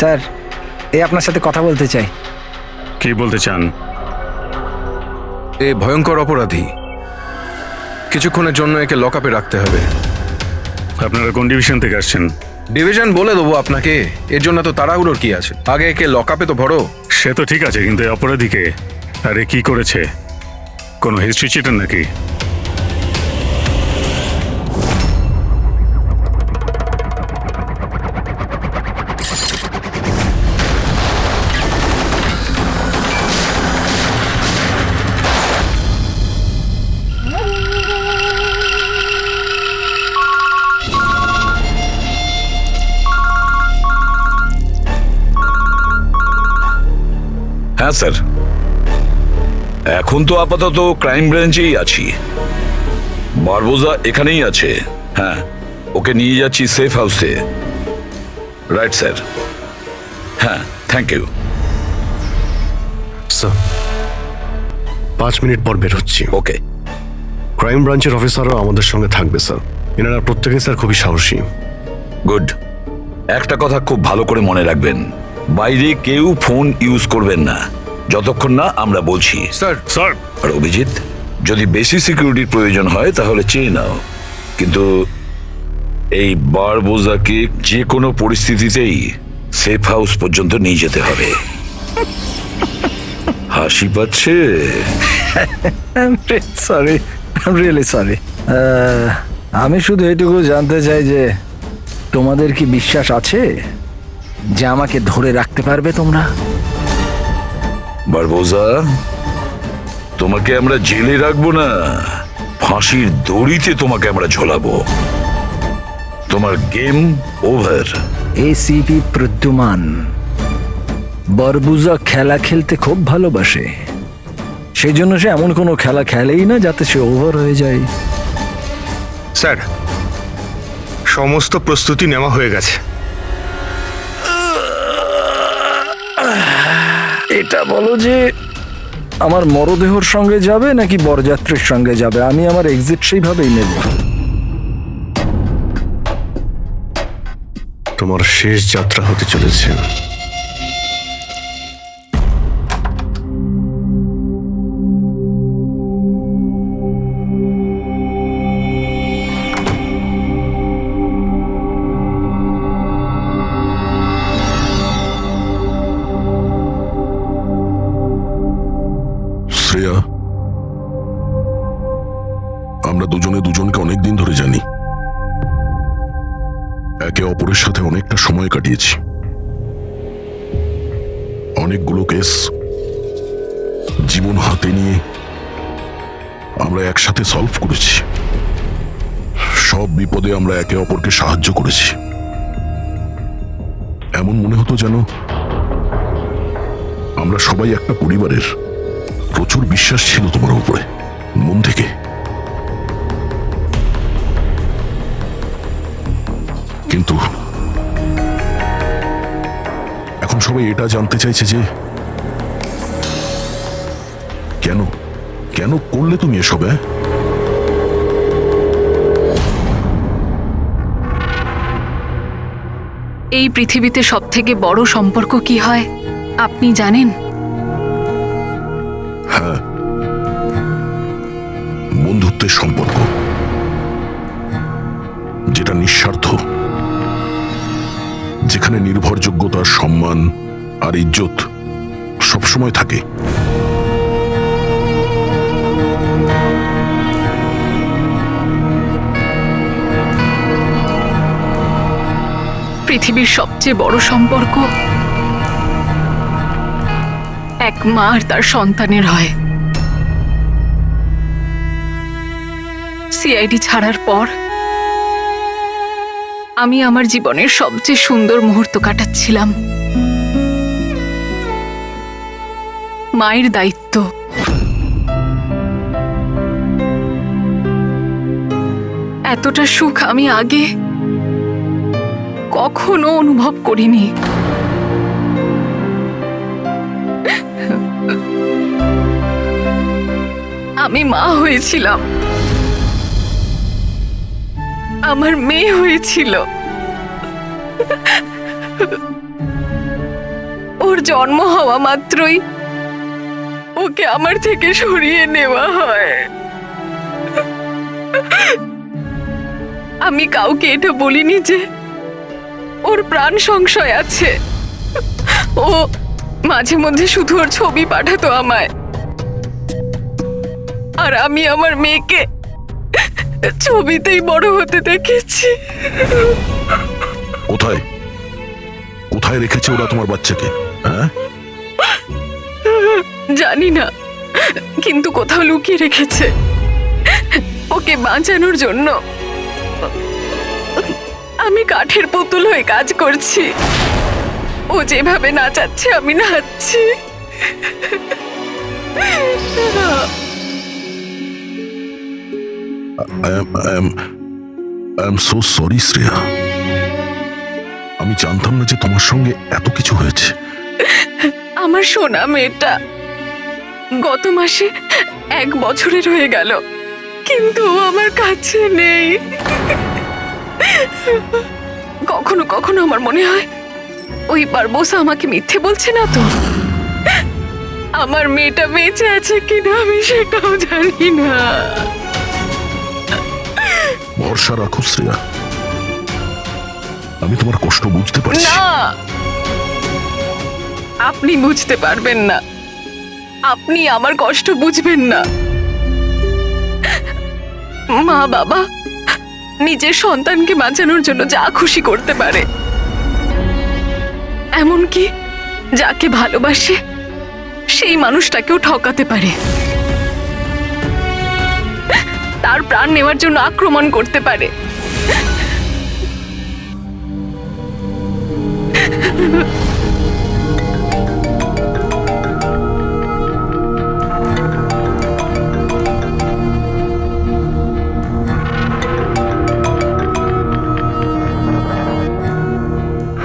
Sir, আপনার সাথে কথা বলতে চাই। কি বলতে চান? এ ভয়ঙ্কর অপরাধী, কিছুক্ষণের জন্য একে লকআপে রাখতে হবে। আপনারা কোন ডিভিশন থেকে আসছেন? ডিভিশন বলে দেবো আপনাকে, এর জন্য তো তাড়াহুড়োর কি আছে? আগে একে লকআপে তো ভরো। সে তো ঠিক আছে, কিন্তু এই অপরাধীকে আরে কি করেছে? কোনো হিস্ট্রি চিটার নাকি? হ্যাঁ স্যার, এখন তো আপাতত ক্রাইম ব্রাঞ্চেই আছি। বারবোজা এখানেই আছে। হ্যাঁ, ওকে নিয়ে যাচ্ছি সেফ হাউসে। Right sir. হ্যাঁ, থ্যাংক ইউ স্যার। 5 মিনিট পর বের হচ্ছি। ওকে। ক্রাইম ব্রাঞ্চের অফিসারও আমাদের সঙ্গে থাকবে স্যার। এনারা প্রত্যেকেই স্যার খুবই সাহসী। গুড। একটা কথা খুব ভালো করে মনে রাখবেন, বাইরে কেউ ফোন ইউজ করবেন না যতক্ষণ না আমরা বলছি। স্যার। স্যার, আর অভিজিৎ, যদি বেশি সিকিউরিটির প্রয়োজন হয় তাহলে চেয়ে নাও, কিন্তু এই বারবোজাকে যে কোনো পরিস্থিতিতেই সেফ হাউস পর্যন্ত নিয়ে যেতে হবে। হাসি পাচ্ছে? Sorry, really sorry. আমি শুধু এটুকু জানতে চাই যে তোমাদের কি বিশ্বাস আছে যে আমাকে ধরে রাখতে পারবে তোমরা? বারবোজা, তোমাকে আমরা জেলে রাখবো না, ফাঁসির দড়িতে তোমাকে আমরা ঝোলাবো। তোমার গেম ওভার। এসিপি প্রদ্যুমান বারবোজা খেলা খেলতে খুব ভালোবাসে, সেই জন্য সে এমন কোনো খেলা খেলেই না যাতে সে ওভার হয়ে যায়। স্যার, সমস্ত প্রস্তুতি নেওয়া হয়ে গেছে। এটা বলো যে আমার মরদেহর সঙ্গে যাবে নাকি বরযাত্রীর সঙ্গে যাবে? আমি আমার এক্সিট সেইভাবেই নেব। তোমার শেষ যাত্রা হতে চলেছে। শ্রেয়া, আমরা দুজনে দুজনকে অনেকদিন ধরে জানি, একে অপরের সাথে অনেকটা সময় কাটিয়েছি। অনেকগুলো কেস জীবন হাতে নিয়ে আমরা একসাথে সলভ করেছি। সব বিপদে আমরা একে অপরকে সাহায্য করেছি। এমন মনে হতো যেন আমরা সবাই একটা পরিবারের। প্রচুর বিশ্বাস ছিল তোমার উপরে, মন থেকে। কিন্তু এখন সবাই এটা জানতে চাইছে যে কেন কেন করলে তুমি এসব? এই পৃথিবীতে সবথেকে বড় সম্পর্ক কি হয় আপনি জানেন? হ্যাঁ, বন্ধুত্বের সম্পর্ক, যেটা নিঃস্বার্থ, যেখানে নির্ভরযোগ্যতা, সম্মান আর ইজ্জত সবসময় থাকে। পৃথিবীর সবচেয়ে বড় সম্পর্ক এক মা আর তার সন্তানের হয়। সিআইডি ছাড়ার পর আমি আমার জীবনের সবচেয়ে সুন্দর মুহূর্ত কাটাচ্ছিলাম। মায়ের দায়িত্ব, এতটা সুখ আমি আগে কখনো অনুভব করিনি। আমি মা হয়েছিলাম, আমার মেয়ে হয়েছিল। ওর জন্ম হওয়া মাত্রই ওকে আমার থেকে সরিয়ে নেওয়া হয়। আমি কাউকে এটা বলিনি যে ওর প্রাণ সংশয় আছে। ও মাঝে মধ্যে শুধু ওর ছবি পাঠাতো আমায়, আর আমি আমার মেয়েকে ছবিতেই বড় হতে দেখেছি। কোথায় কোথায় রেখেছে ওরা তোমার বাচ্চাকে? হ্যাঁ, জানি না, কিন্তু কোথাও লুকিয়ে রেখেছে ওকে বাঁচানোর জন্য। আমি কাঠের পুতুল হয়ে কাজ করছি, ও যেভাবে নাচাচ্ছে আমি নাচছি। I am so sorry Shreya. আমি জানতাম না যে তোমার সঙ্গে এত কিছু হয়েছে। আমার সোনা মেয়েটা গত মাসে 1 বছরের হয়ে গেল, কিন্তু ও আমার কাছে নেই। কখনো কখনো আমার মনে হয় ওই বারবোসা আমাকে মিথ্যে বলছে না তো। আমার মেয়েটা বেঁচে আছে কিনা আমি সেটাও জানি না। ভরসা রাখো শ্রেয়া, আমি তোমার কষ্ট বুঝতে পারছি। না, আপনি বুঝতে পারবেন না, আপনি আমার কষ্ট বুঝবেন না। মা বাবা নিজের সন্তানকে বাঁচানোর জন্য যা খুশি করতে পারে, এমনকি যাকে ভালোবাসে সেই মানুষটাকেও ঠকাতে পারে, তার প্রাণ নেওয়ার জন্য আক্রমণ করতে পারে।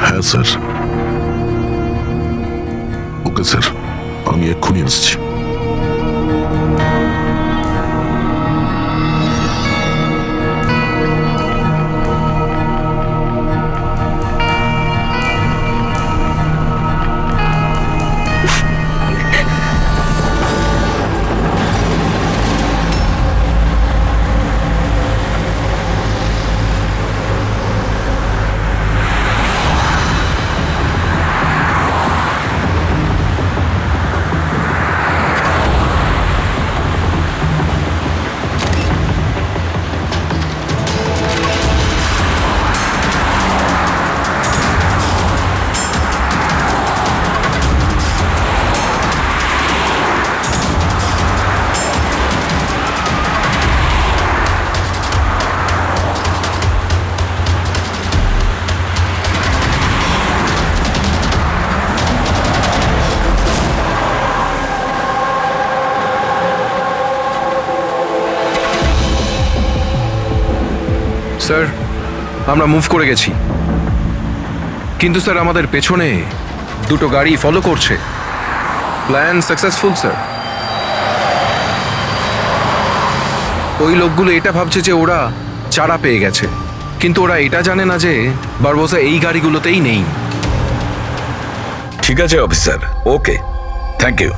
হ্যাঁ স্যার। ওকে স্যার, আমি এক্ষুনি আসছি। স্যার, আমরা মুভ করে গেছি, কিন্তু স্যার আমাদের পেছনে 2টো গাড়ি ফলো করছে। Plan successful sir. ওই লোকগুলো এটা ভাবছে যে ওরা চারা পেয়ে গেছে, কিন্তু ওরা এটা জানে না যে বারবোসা এই গাড়িগুলোতেই নেই। ঠিক আছে অফিসার, ওকে, থ্যাংক ইউ।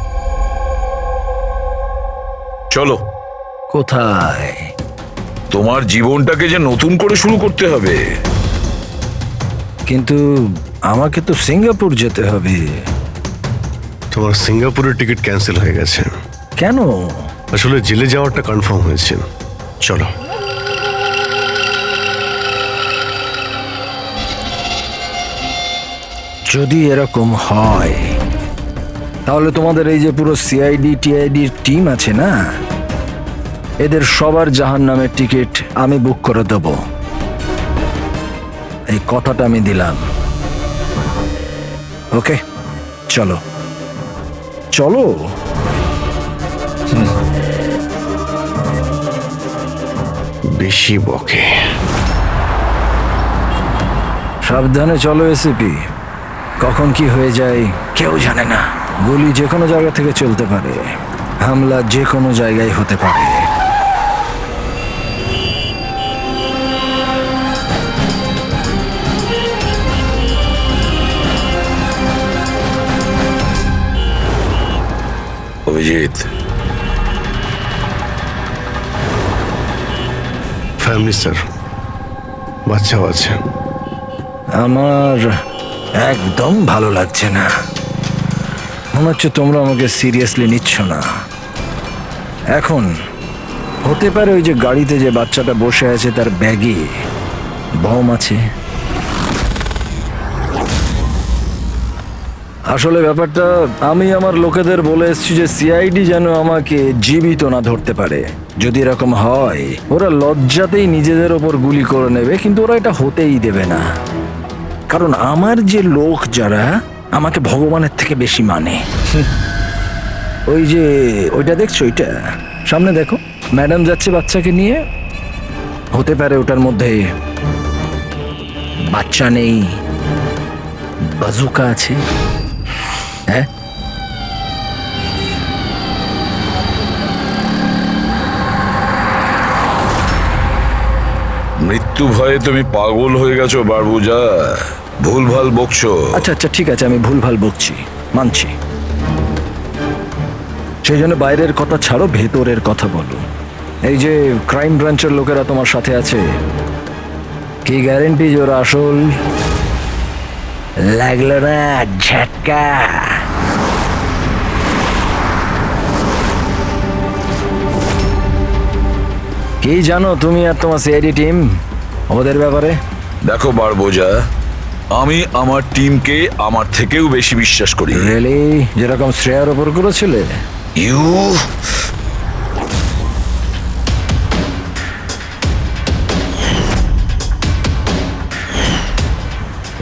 চলো। কোথায়? তোমার জীবনটাকে যে নতুন করে শুরু করতে হবে। কিন্তু আমাকে তো সিঙ্গাপুর যেতে হবে। তোমার সিঙ্গাপুরের টিকিট ক্যান্সেল হয়ে গেছে। কেন? আসলে জেলে যাওয়াটা কনফার্ম হয়েছে। চলো। যদি এরকম হয় তাহলে তোমাদের এই যে পুরো সিআইডি টিআইডির টিম আছে না, এদের সবার জাহান্নামের টিকিট আমি বুক করে দেব। এই কথাটা আমি দিলাম। ওকে, চলো চলো। বেশি বকে। সাবধানে চলো এসিপি, কখন কি হয়ে যায় কেউ জানে না। গুলি যে কোনো জায়গা থেকে চলতে পারে, হামলা যে কোনো জায়গায় হতে পারে। অভিজিৎ, ফ্যামিলি স্যার, বাচ্চাও আছে। আমার একদম ভালো লাগছে না। মনে হচ্ছে তোমরা আমাকে সিরিয়াসলি নিচ্ছ না। এখন হতে পারে ওই যে গাড়িতে যে বাচ্চাটা বসে আছে তার ব্যাগে বম আছে। আসলে ব্যাপারটা আমি আমার লোকেদের বলে এসেছি যে সিআইডি যেন আমাকে জীবিত না ধরতে পারে। যদি এরকম হয় ওরা লজ্জাতেই নিজেদের ওপর গুলি করে নেবে, কিন্তু ওরা এটা হতেই দেবে না। কারণ আমার যে লোক যারা আমাকে ভগবানের থেকে বেশি মানে। ওই যে ওইটা দেখছো, ওইটা সামনে দেখো, ম্যাডাম যাচ্ছে বাচ্চাকে নিয়ে। হতে পারে ওটার মধ্যে বাচ্চা নেই, বাজুকা আছে। হ্যাঁ, মৃত্যু ভয়ে তুমি পাগল হয়ে গেছো বারবুজা, ভুলভাল বকছো। আচ্ছা আচ্ছা ঠিক আছে, আমি ভুলভাল বকছি, মানছি। সেই জন্য বাইরের কথা ছাড়ো, ভেতরের কথা বলো। এই যে ক্রাইম ব্রাঞ্চের লোকেরা তোমার সাথে আছে, কি গ্যারেন্টি যে ওরা আসল? লাগলো না ঝটকা? কি জানো তুমি আর তোমার সিআইডি টিম ওদের ব্যাপারে? দেখো বারবোজা, আমি আমার টিমকে আমার থেকেও বেশি বিশ্বাস করি। রিয়েলি? যেরকম শ্রেয়ার ওপর করেছিলে? ইউ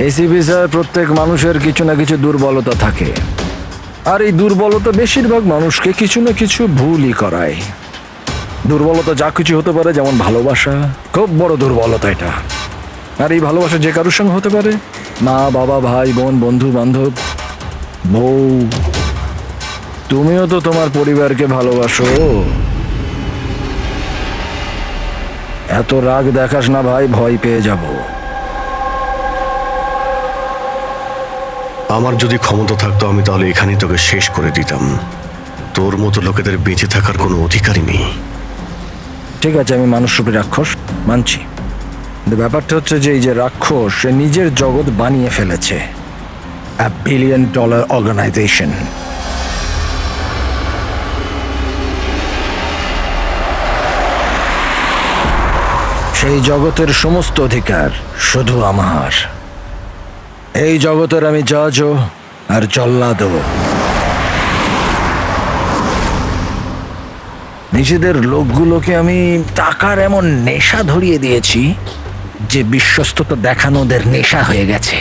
এসিপি স্যার, প্রত্যেক মানুষের কিছু না কিছু দুর্বলতা থাকে, আর এই দুর্বলতা বেশিরভাগ মানুষকে কিছু না কিছু ভুলই করায়। দুর্বলতা যা কিছু হতে পারে, যেমন ভালোবাসা, খুব বড় দুর্বলতা এটা। আর এই ভালোবাসা যে কারোর সঙ্গে হতে পারে, মা বাবা, ভাই বোন, বন্ধু বান্ধব, বউ। তুমিও তো তোমার পরিবারকে ভালোবাসো। এত রাগ দেখাস না ভাই, ভয় পেয়ে যাব। আমার যদি ক্ষমতা থাকতো আমি তাহলে এখানেই তোকে শেষ করে দিতাম। তোর মতো লোকেদের বেঁচে থাকার কোনো অধিকারই নেই। ঠিক আছে, আমি মানুষরূপী রাক্ষস মানছি, কিন্তু ব্যাপারটা হচ্ছে যে এই যে রাক্ষস, সে নিজের জগৎ বানিয়ে ফেলেছে, $1 বিলিয়ন অর্গানাইজেশন। সেই জগতের সমস্ত অধিকার শুধু আমার। এই জগতের আমি জজও আর জল্লাদও। নিজেদের লোকগুলোকে আমি টাকার এমন নেশা ধরিয়ে দিয়েছি যে বিশ্বস্ততা দেখানো ওদের নেশা হয়ে গেছে।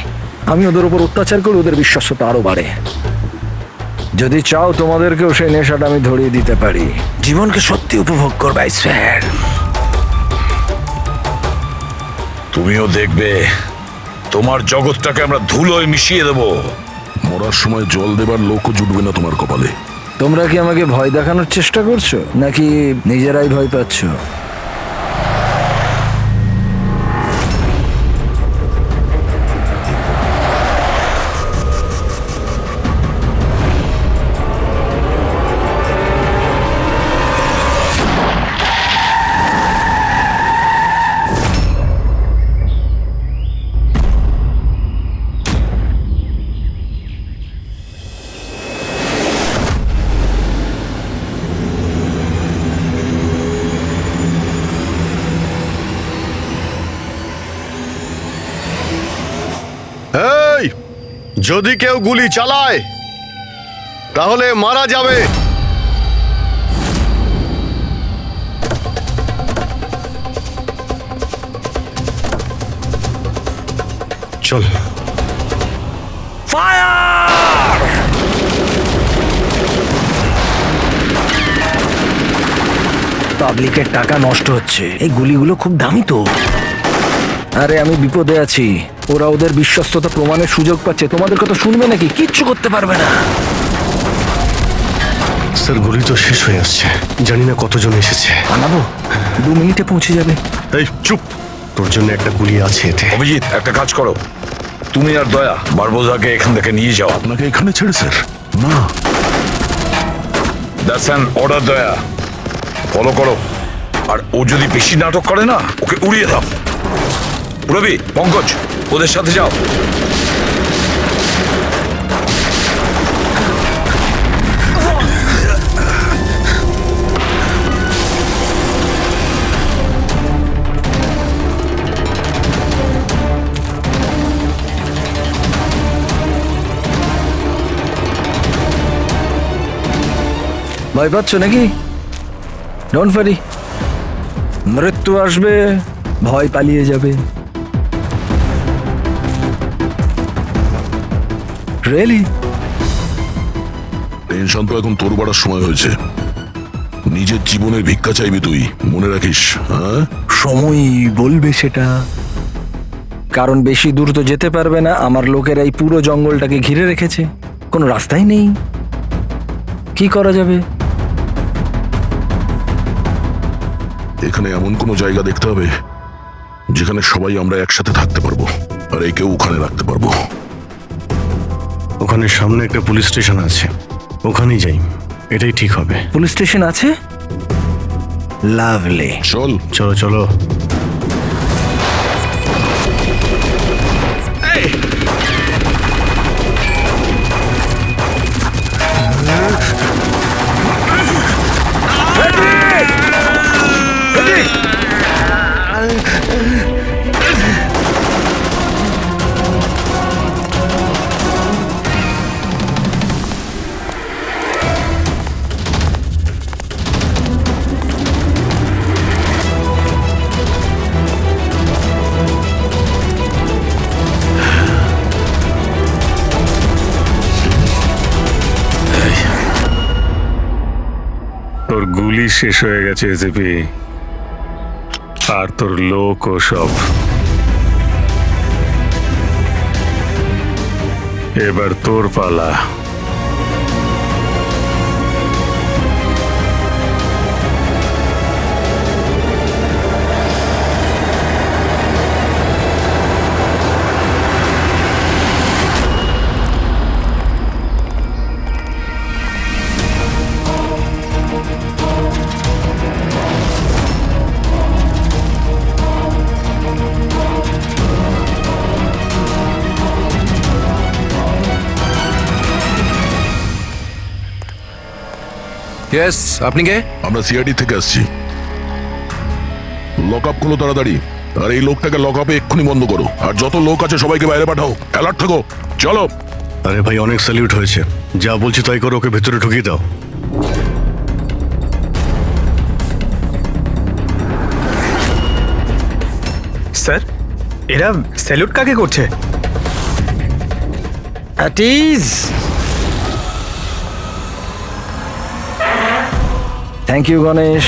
আমি ওদের উপর অত্যাচার করি, ওদের বিশ্বস্ততা আরো বাড়ে। যদি চাও তোমাদেরকেও সেই নেশাটা আমি ধরিয়ে দিতে পারি। জীবনকে সত্যি উপভোগ করবে স্যার। তুমিও দেখবে তোমার জগৎটাকে আমরা ধুলোয় মিশিয়ে দেবো। মরার সময় জল দেবার লোকও জুটবে না তোমার কপালে। তোমরা কি আমাকে ভয় দেখানোর চেষ্টা করছো, নাকি নিজেরাই ভয় পাচ্ছ? এই, যদি কেউ গুলি চালায় তাহলে মারা যাবে। চল। পাবলিকের টাকা নষ্ট হচ্ছে। এই গুলিগুলো খুব দামি তো। আরে আমি বিপদে আছি, ওরা ওদের বিশ্বস্ততা প্রমাণের সুযোগ পাচ্ছে। তোমাদের কথা শুনবে নাকি? কিচ্ছু করতে পারবে না। স্যার, গুলি তো শেষ হয়ে আসছে, জানি না কতজন এসেছে। আনাবো, 2 মিনিটে পৌঁছে যাবে। এই চুপ, তোর জন্য একটা গুলি আছে এতে। অভিজিৎ, একটা কাজ করো, তুমি আর দয়া বারবোজাকে এখান থেকে নিয়ে যাও। আপনাকে এখানে ছেড়ে স্যার? না, দ্যাটস অ্যান অর্ডার দয়া, ফলো করো। আর ও যদি বেশি নাটক করে না, ওকে উড়িয়ে দাও। রবি, পঙ্কজ, ওদের সাথে যাও। ভয় পাচ্ছ নাকি? ডোন্ট ওয়ারি, মৃত্যু আসবে, ভয় পালিয়ে যাবে। রিয়েলি? টেনশন তো এখন তোর বাড়ার সময় হয়েছে। নিজের জীবনের ভিক্ষা চাইবি তুই, মনে রাখিস। হ্যাঁ, সময়ই বলবে সেটা। কারণ বেশি দূর তো যেতে পারবে না, আমার লোকেরা এই পুরো জঙ্গলটাকে ঘিরে রেখেছে, কোনো রাস্তাই নেই। কি করা যাবে? এখানে এমন কোনো জায়গা দেখতে হবে যেখানে সবাই আমরা একসাথে থাকতে পারবো, আর একেও ওখানে রাখতে পারবো। ওখানে সামনে একটা পুলিশ স্টেশন আছে, ওখানেই যাই, এটাই ঠিক হবে। পুলিশ স্টেশন আছে? লাভলি। চল। চলো চলো। তোর গুলি শেষ হয়ে গেছে এসিপি, আর তোর লোক ও সব। এবার তোর পালা। ইয়েস, আপনি কে? আমরা সিআইডি থেকে আসছি। লক আপ করো তাড়াতাড়ি, আর এই লোকটাকে লক আপে এক্ষুনি বন্ধ করো, আর যত লোক আছে সবাইকে বাইরে পাঠাও। অ্যালার্ট থাকো, চলো। আরে ভাই, অনেক স্যালিউট হয়েছে, যা বলছি তাই করো, ওকে ভেতরে ঢুকিয়ে দাও। স্যার, এরা স্যালুট কাকে করছে? Thank you Ganesh.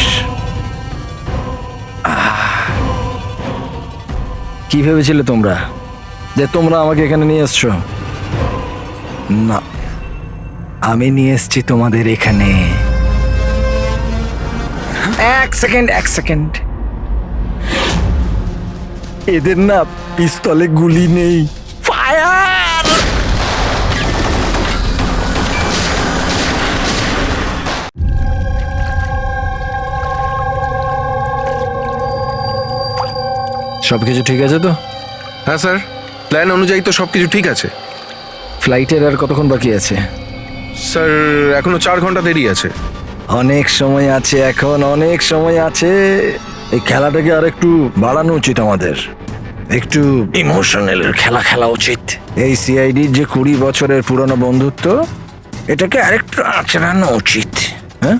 কি ভেবেছিলে তোমরা যে তোমরা আমাকে এখানে নিয়ে এসছো? না, আমি নিয়ে এসছি তোমাদের এখানে। এক সেকেন্ড। এদের না পিস্তলে গুলি নেই। ফায়ার! সবকিছু ঠিক আছে তো? হ্যাঁ স্যার, প্ল্যান অনুযায়ী তো সবকিছু ঠিক আছে। ফ্লাইটের আর কতক্ষণ বাকি আছে? স্যার, এখনো 4 ঘন্টা দেরি আছে। অনেক সময় আছে, এখন অনেক সময় আছে। এই খেলাটাকে আর একটু বাড়ানো উচিত আমাদের, একটু ইমোশনাল খেলা উচিত। এই সিআইডির যে 20 বছরের পুরনো বন্ধুত্ব, এটাকে আরেকটু আঁচড়ানো উচিত। হ্যাঁ,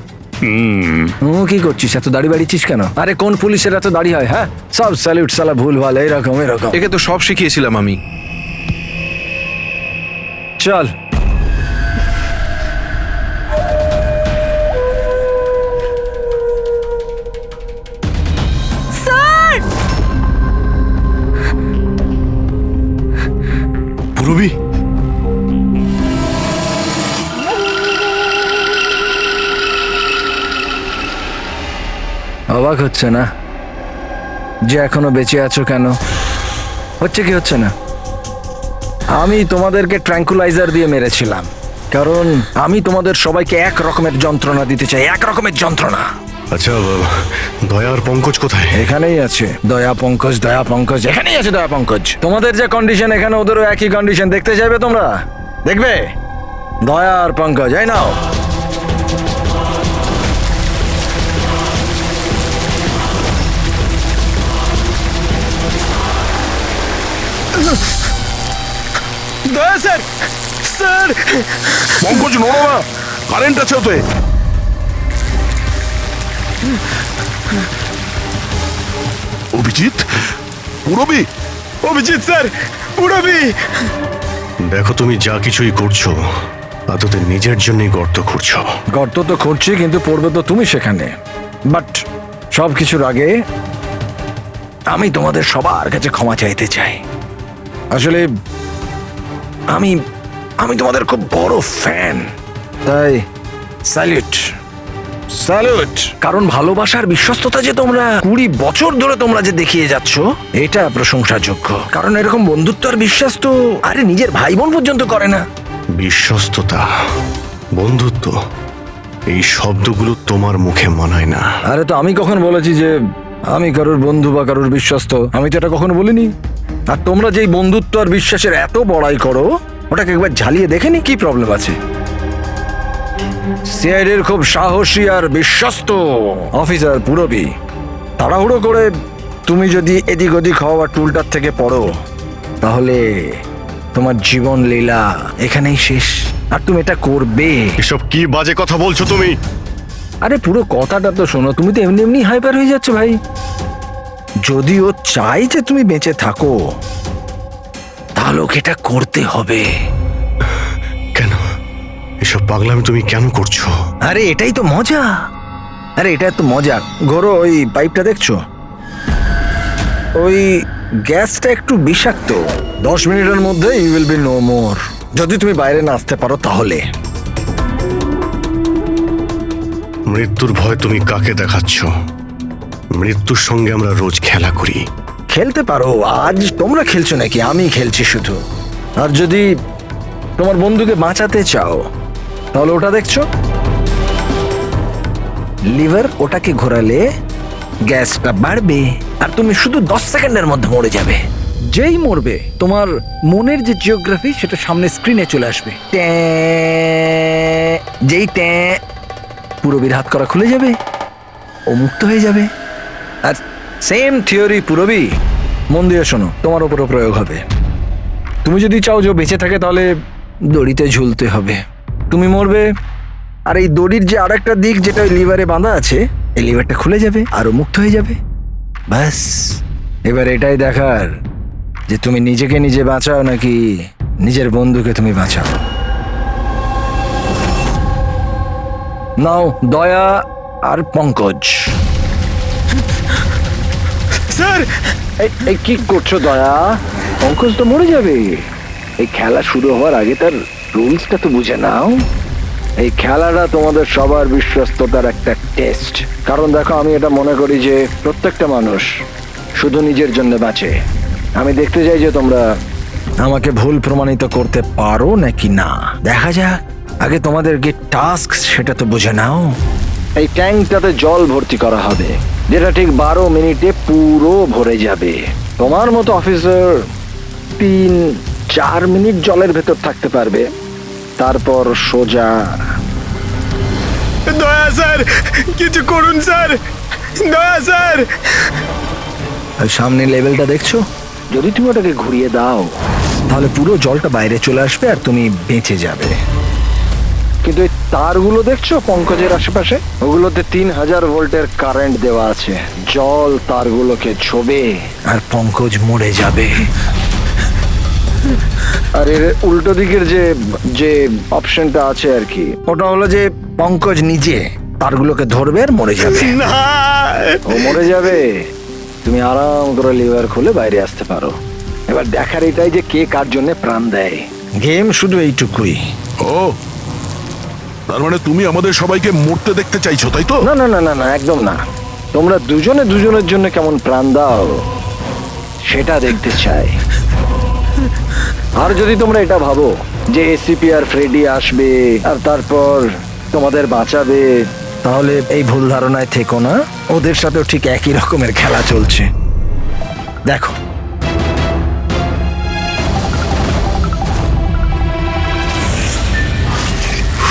কি করছিস? এত দাড়ি বাড়িছিস কেন? আরে কোন পুলিশের এত দাড়ি হয়? হ্যাঁ, সব স্যালুট সালা ভুলভাল এরকম। একে তো সব শিখিয়েছিলাম আমি। চল। পুরবি, অবাক হচ্ছে না যে এখনো বেঁচে আছো? কেন হচ্ছে কি হচ্ছে না? আমি তোমাদেরকে ট্র্যাঙ্কুলাইজার দিয়ে মেরেছিলাম, কারণ আমি তোমাদের সবাইকে এক রকমের যন্ত্রণা দিতে চাই, এক রকমের যন্ত্রণা। আচ্ছা, দয়া আর পঙ্কজ কোথায়? এখানেই আছে দয়া পঙ্কজ, এখানেই আছে দয়া পঙ্কজ। তোমাদের যে কন্ডিশন, এখানে ওদেরও একই কন্ডিশন। দেখতে চাইবে তোমরা? দেখবে? দয়া আর পঙ্কজ, এই নাও। দয়া স্যার, স্যার পঙ্কজ নড়ো না, কারেন্ট আছে ওতে। অভিজিৎ, পুরবি, অভিজিৎ স্যার, পুরবি। দেখো, তুমি যা কিছুই করছো তা তোদের নিজের জন্যই গর্ত খুঁড়ছো। গর্ত তো করছি, কিন্তু পড়বে তো তুমি সেখানে। বাট সব কিছুর আগে আমি তোমাদের সবার কাছে ক্ষমা চাইতে চাই। আসলে আমি আমি তোমাদের খুব বড় ফ্যান, তাই স্যালুট স্যালুট। কারণ ভালোবাসার বিশ্বস্ততা যে তোমরা 20 বছর ধরে তোমরা যে দেখিয়ে যাচ্ছ, এটা প্রশংসাযোগ্য। কারণ এরকম বন্ধুত্ব আর বিশ্বাস তো আরে নিজের ভাই বোন পর্যন্ত করে না। বিশ্বস্ততা, বন্ধুত্ব, এই শব্দগুলো তোমার মুখে মানায় না। আরে তো আমি কখন বলেছি যে আমি কারোর বন্ধু বা কারোর বিশ্বস্ত? আমি তো এটা কখনো বলিনি। আর তোমরা যেই বন্ধুত্ব আর বিশ্বাসের এত বড়াই করো, ওটাকে একবার ঝালিয়ে দেখেনি কি প্রবলেম আছে? সিআইডির খুব সাহসী আর বিশ্বস্ত অফিসার পুরবি, তাড়াহুড়ো করে তুমি যদি এদিক ওদিক হওয়া টুলটার থেকে পড়ো, তাহলে তোমার জীবন লীলা এখানেই শেষ। আর তুমি এটা করবে। এসব কি বাজে কথা বলছো তুমি? আরে পুরো কথাটা তো শোনো। তুমি তো এমনি এমনি হাইপার হয়ে যাচ্ছ ভাই। যদি ও চাই যে তুমি বেঁচে থাকো, তাহলে ওকে এটা করতে হবে। কেন এসব পাগলামি তুমি কেন করছো? আরে এটাই তো মজা। আরে এটা তো মজা। ঘোরো, ওই পাইপটা দেখছো? ওই গ্যাসটা একটু বিষাক্ত। 10 মিনিটের মধ্যে you will be no more. যদি তুমি বাইরে না আসতে পারো তাহলে। মৃত্যুর ভয় তুমি কাকে দেখাচ্ছ? মৃত্যুর সঙ্গে আমরা রোজ খেলা করি। খেলতে পারো। আজ তোমরা খেলছো নাকি? আমি খেলছি শুধু। আর যদি তোমার বন্ধুকে বাঁচাতে চাও, তাহলে ওটা দেখছো লিভার, ওটাকে ঘোরালে গ্যাসটা বাড়বে আর তুমি শুধু 10 সেকেন্ডের মধ্যে মরে যাবে। যেই মরবে, তোমার মনের যে জিওগ্রাফি সেটা সামনে স্ক্রিনে চলে আসবে। যেই পুরবীর হাত করা খুলে যাবে, ও মুক্ত হয়ে যাবে। আর সেম থিওরি পুরবি, মন দিয়ে শোনো, তোমার উপরও প্রয়োগ হবে। তুমি যদি চাও যে ও বেঁচে থাকে, তাহলে দড়িতে ঝুলতে হবে। তুমি মরবে, আর এই দড়ির যে আরেকটা দিক যেটা ওই লিভারে বাঁধা আছে, এই লিভারটা খুলে যাবে আর ও মুক্ত হয়ে যাবে। ব্যাস, এবার এটাই দেখার যে তুমি নিজেকে নিজে বাঁচাও নাকি নিজের বন্ধুকে তুমি বাঁচাও। নাও দয়া আর পঙ্কজ। স্যার, এই কি করছো দয়া? পঙ্কজ তো মরে যাবে। এই খেলা শুরু হওয়ার আগে তার রুলসটা তো বুঝে নাও। এই খেলাটা তোমাদের সবার বিশ্বস্ততার একটা টেস্ট। কারণ দেখো, আমি এটা মনে করি যে প্রত্যেকটা মানুষ শুধু নিজের জন্য বাঁচে। আমি দেখতে চাই যে তোমরা আমাকে ভুল প্রমাণিত করতে পারো নাকি না। দেখা যাক। আগে তোমাদেরকে টাস্ক সেটা তো বুঝে নাও। এই ট্যাঙ্কটাতে জল ভর্তি করা হবে, যেটা ঠিক 12 মিনিটে পুরো ভরে যাবে। তোমার মতো অফিসার 3-4 মিনিট জলের ভেতর থাকতে পারবে, তারপর সোজা। দয়া স্যার, কিছু করুন স্যার, দয়া স্যার। আর সামনে লেভেলটা দেখছো? যদি তুমি ওটাকে ঘুরিয়ে দাও, তাহলে পুরো জলটা বাইরে চলে আসবে আর তুমি বেঁচে যাবে। কিন্তু এই তারগুলো দেখছো পঙ্কজের আশেপাশে, ওগুলোতে 3000 ভোল্টের কারেন্ট দেওয়া আছে। জল তারগুলোকে ছোবে আর পঙ্কজ মরে যাবে। আর এর উল্টো দিকের যে অপশনটা আছে আর কি, ওটা হলো যে পঙ্কজ নিজে তারগুলোকে ধরবে আর মরে যাবে। না, ও মরে যাবে, তুমি আরাম করে লিভার খুলে বাইরে আসতে পারো। এবার দেখার এটাই যে কে কার জন্য প্রাণ দেয়। গেম শুধু এইটুকুই। ও, তার মানে তুমি আমাদের সবাইকে মরতে দেখতে চাইছো, তাই তো? না না না না না, একদম না। তোমরা দুজনে দুজনের জন্য কেমন প্রাণ দাও সেটা দেখতে চাই। আর যদি তোমরা এটা ভাবো যে এসিপি আর ফ্রেডি আসবে আর তারপর তোমাদের বাঁচাবে, তাহলে এই ভুল ধারণায় থেকো না, ওদের সাথেও ঠিক একই রকমের খেলা চলছে। দেখো,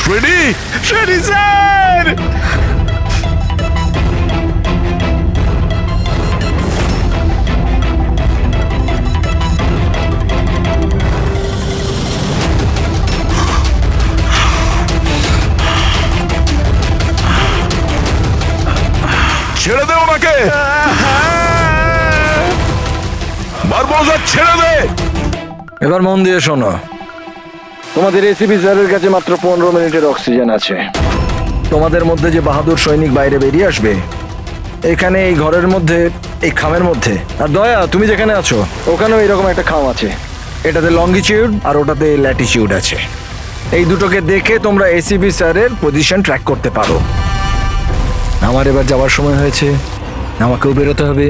ফ্রেডি, ফ্রেডি স্যার! ছেড়ে দে ওনাকে, বারবোজা ছেড়ে দে। এবার মন দিয়ে শোনো, তোমাদের এসিপি স্যারের কাছে মাত্র 15 মিনিটের অক্সিজেন আছে। তোমাদের মধ্যে যে বাহাদুর সৈনিক বাইরে বেরিয়ে আসবে, এখানে এই ঘরের মধ্যে, এই খামের মধ্যে, আর দয়া তুমি যেখানে আছো ওখানেও এরকম একটা খাম আছে, এটাতে লঙ্গিটিউড আর ওটাতে ল্যাটিটিউড আছে। এই দুটোকে দেখে তোমরা এসিপি স্যারের পজিশন ট্র্যাক করতে পারো। আমার এবার যাওয়ার সময় হয়েছে, আমাকেও বেরোতে হবে।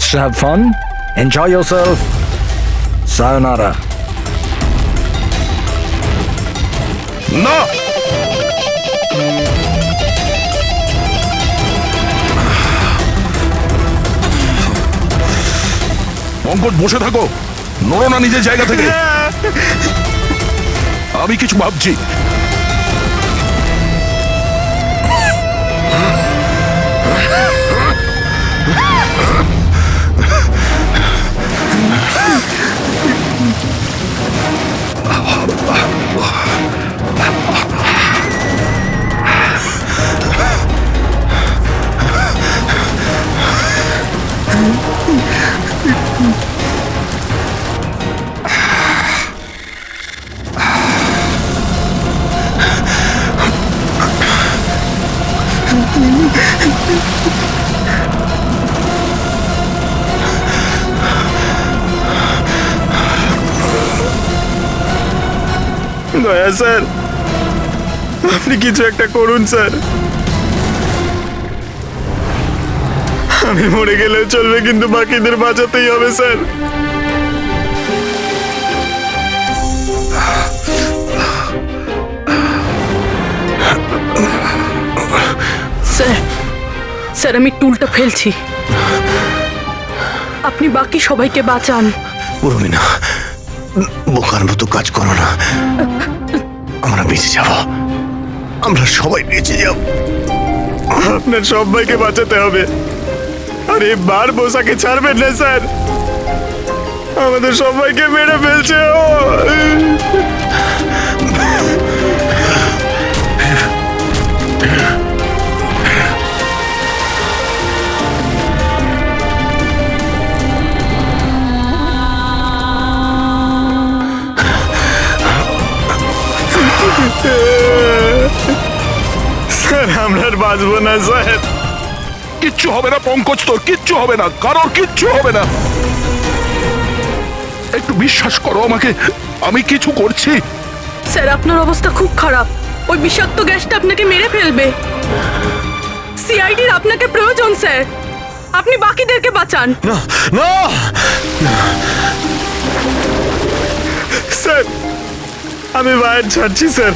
So have fun, enjoy yourself, sayonara. না, পঙ্কজ বসে থাকো, নড়ো না নিজের জায়গা থেকে। আমি কিছু ভাবছি। দয়া স্যার, আপনি কিছু একটা করুন স্যার। আমি মরে গেলেও চলবে, কিন্তু বাকিদের বাঁচাতেই হবে স্যার। স্যার, স্যার আমি টুলটা ফেলছি, আপনি বাকি সবাইকে বাঁচান। উর্মিনা, বোকার মতো কাজ করো না। আমরা বেঁচে যাব, আমরা সবাই বেঁচে যাব। আপনার সবাইকে বাঁচাতে হবে, আর এই বারবোসাকে ছাড়বেন না স্যার, আমাদের সবাইকে মেরে ফেলছে ও। স্যার আমরা আর বাঁচবো না স্যার। কিচ্ছু হবে না পঙ্কজ, তোর কিচ্ছু হবে না, কারোর কিচ্ছু হবে না। একটু বিশ্বাস করো আমাকে, আমি কিছু করছি। স্যার আপনার অবস্থা খুব খারাপ, ওই বিষাক্ত গ্যাসটা আপনাকে মেরে ফেলবে। সিআইডির আপনাকে প্রয়োজন স্যার, আপনি বাকিদেরকে বাঁচান। না না, স্যার আমি বাইরে ছাড়ছি স্যার।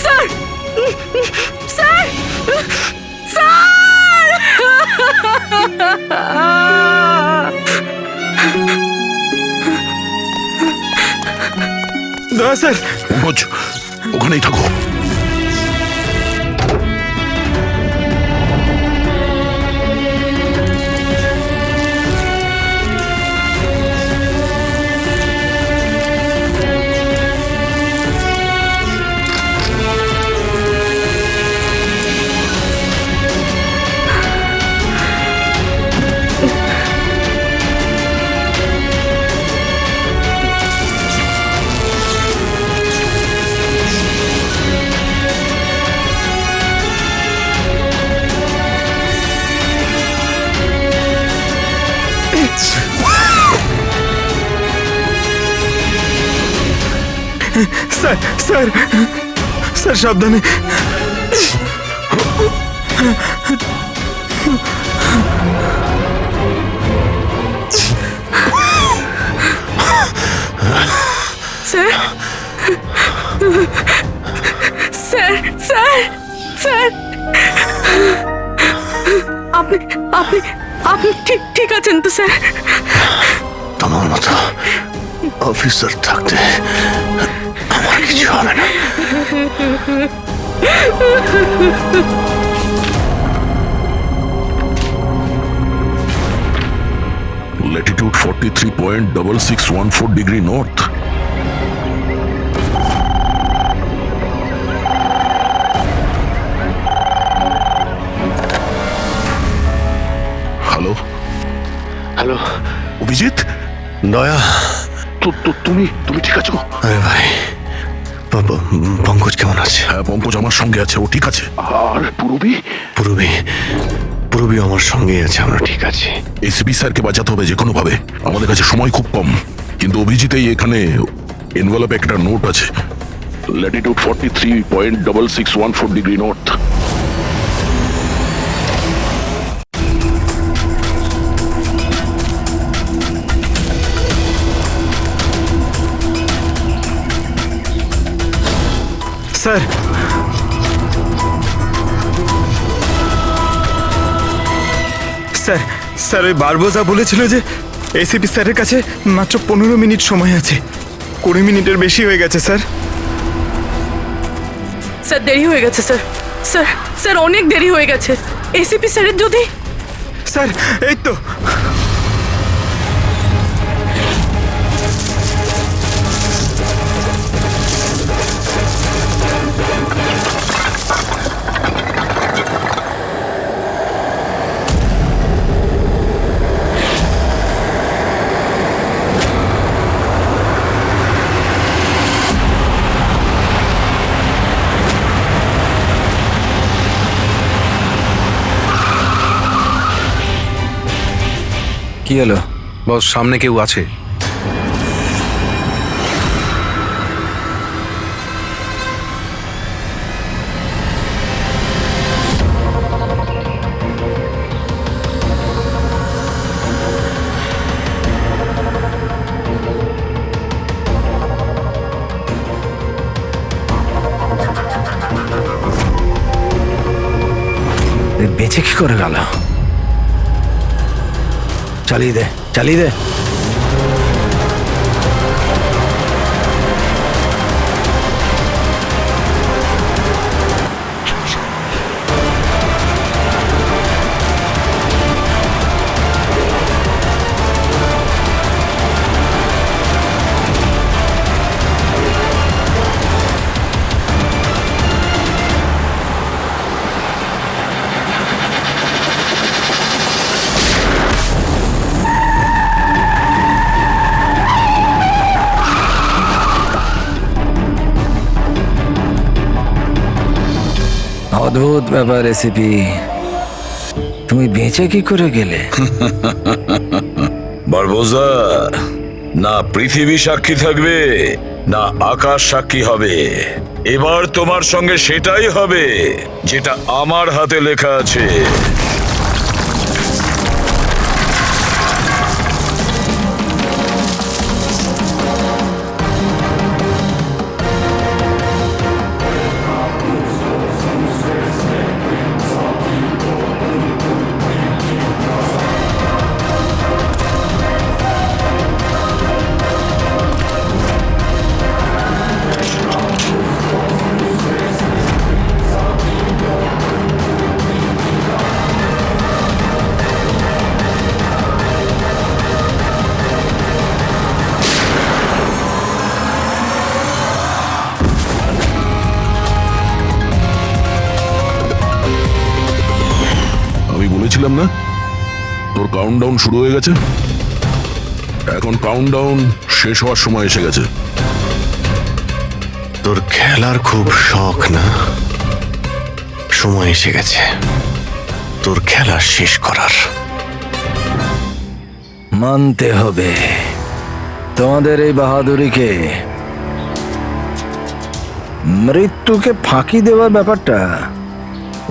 স্যার স্যার দয়া স্যার, পঙ্কজ ওখানেই থাকো। স্যার স্যার স্যার সাবধানে। স্যার স্যার স্যার স্যার আপনি আপনি আপনি ঠিক ঠিক আছেন তো স্যার? তোমার মতো অফিসার থাকতে আমার কিছু হবে না। Latitude 43.6614 degree north. Hello hello Abhijit, দয়া, তুমি ঠিক আছো? আরে ভাই, পঙ্কজ কেমন আছে? হ্যাঁ পঙ্কজ আমার সঙ্গে আছে, ও ঠিক আছে। আর পূরবী? পূরবী আমার সঙ্গে আছে, আমরা ঠিক আছি। এসপি স্যারকে বাঁচাতে হবে যে কোনো ভাবে, আমাদের কাছে সময় খুব কম। কিন্তু অভিজিতেই এখানে এনভেলপে একটা নোট আছে, Latitude 43.6614 degree north. Sir sir sir ওই বারবোজা বলেছিল যে এসিপি স্যারের কাছে মাত্র 15 মিনিট সময় আছে। 20 মিনিটের বেশি হয়ে গেছে স্যার। স্যার দেরি হয়ে গেছে স্যার। স্যার স্যার অনেক দেরি হয়ে গেছে। এসিপি স্যারের যদি স্যার এই তো কি হলো? বস, সামনে কেউ আছে। বেঁচে কি করে গেল? চালিয়ে দে, চালিয়ে দে। অদ্ভুত ব্যাপার রেসিপি, তুমি বেঁচে কি করে গেলে? বারবোজা, না পৃথিবী সাক্ষী থাকবে না আকাশ সাক্ষী হবে। এবার তোমার সঙ্গে সেটাই হবে যেটা আমার হাতে লেখা আছে। বলেছিলাম না তোর কাউন্টডাউন শুরু হয়ে গেছে। এখন কাউন্টডাউন শেষ হওয়ার সময় এসে গেছে। তোর খেলার খুব শখ না? সময় এসে গেছে তোর খেলা শেষ করার। মানতে হবে তোমাদের এই বাহাদুরিকে। মৃত্যুকে ফাঁকি দেওয়ার ব্যাপারটা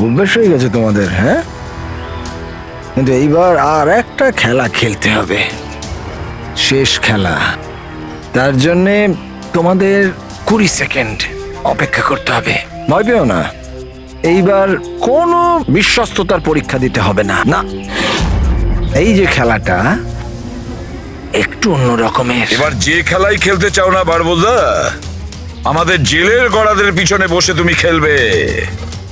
অভ্যেস হয়ে গেছে তোমাদের, হ্যাঁ? কিন্তু এইবার আর একটা খেলা খেলতে হবে, শেষ খেলা। তার জন্যে তোমাদের 20 সেকেন্ড অপেক্ষা করতে হবে। ভয় পেও না, এইবার কোনো বিশ্বস্ততার পরীক্ষা দিতে হবে না। না, এই যে খেলাটা একটু অন্য রকমের। এবার যে খেলাই খেলতে চাও না বারবোজা, আমাদের জেলের গড়াদের পিছনে বসে তুমি খেলবে।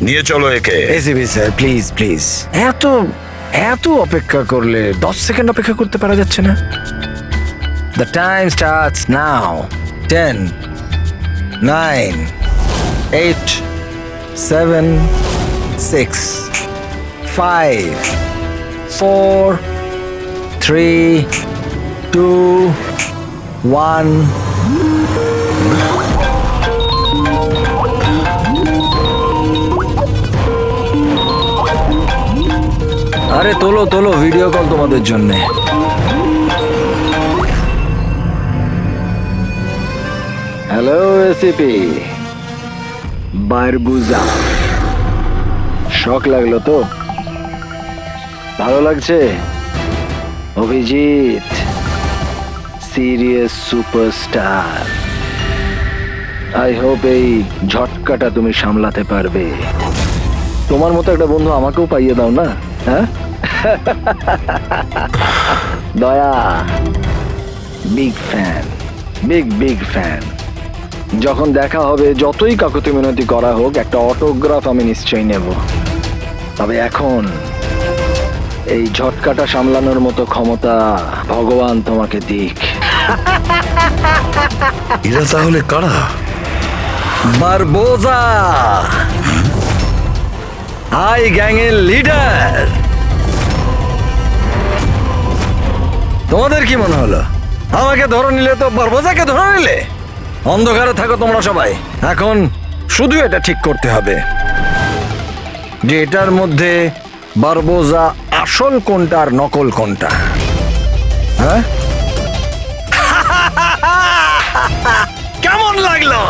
নিয়ে চলো একে। এসিবি স্যার, প্লিজ প্লিজ, এত এত অপেক্ষা করলে 10 সেকেন্ড অপেক্ষা করতে পারা যাচ্ছে না? The time starts now. 10, 9, 8, 7, 6, 5, 4, 3, 2, 1. আরে তোলো তোলো, ভিডিও কল তোমাদের জন্যে। হ্যালো এসিপি বারবুজা, শখ লাগলো তো? ভালো লাগছে? Abhijit serious superstar. I hope এই ঝটকাটা তুমি সামলাতে পারবে। তোমার মতো একটা বন্ধু আমাকেও পাইয়ে দাও না, হ্যাঁ? দয়া বিগ ফ্যান, বিগ ফ্যান। যখন দেখা হবে, যতই কাকুতি মিনতি করা হোক, একটা অটোগ্রাফ আমি নিশ্চয়ই নেব। তবে এখন এই ঝটকাটা সামলানোর মতো ক্ষমতা ভগবান তোমাকে দিক। এরা তাহলে কারা? বারবোজা, আই গ্যাংয়ের লিডার। তোমাদের কি মনে হলো আমাকে ধরে নিলে তো বারবোজাকে ধরে নিলে? অন্ধকারে থাকো তোমরা সবাই। এখন শুধু এটা ঠিক করতে হবে যে এটার মধ্যে বারবোজা আসল কোনটা আর নকল কোনটা। হ্যাঁ, কেমন লাগলো?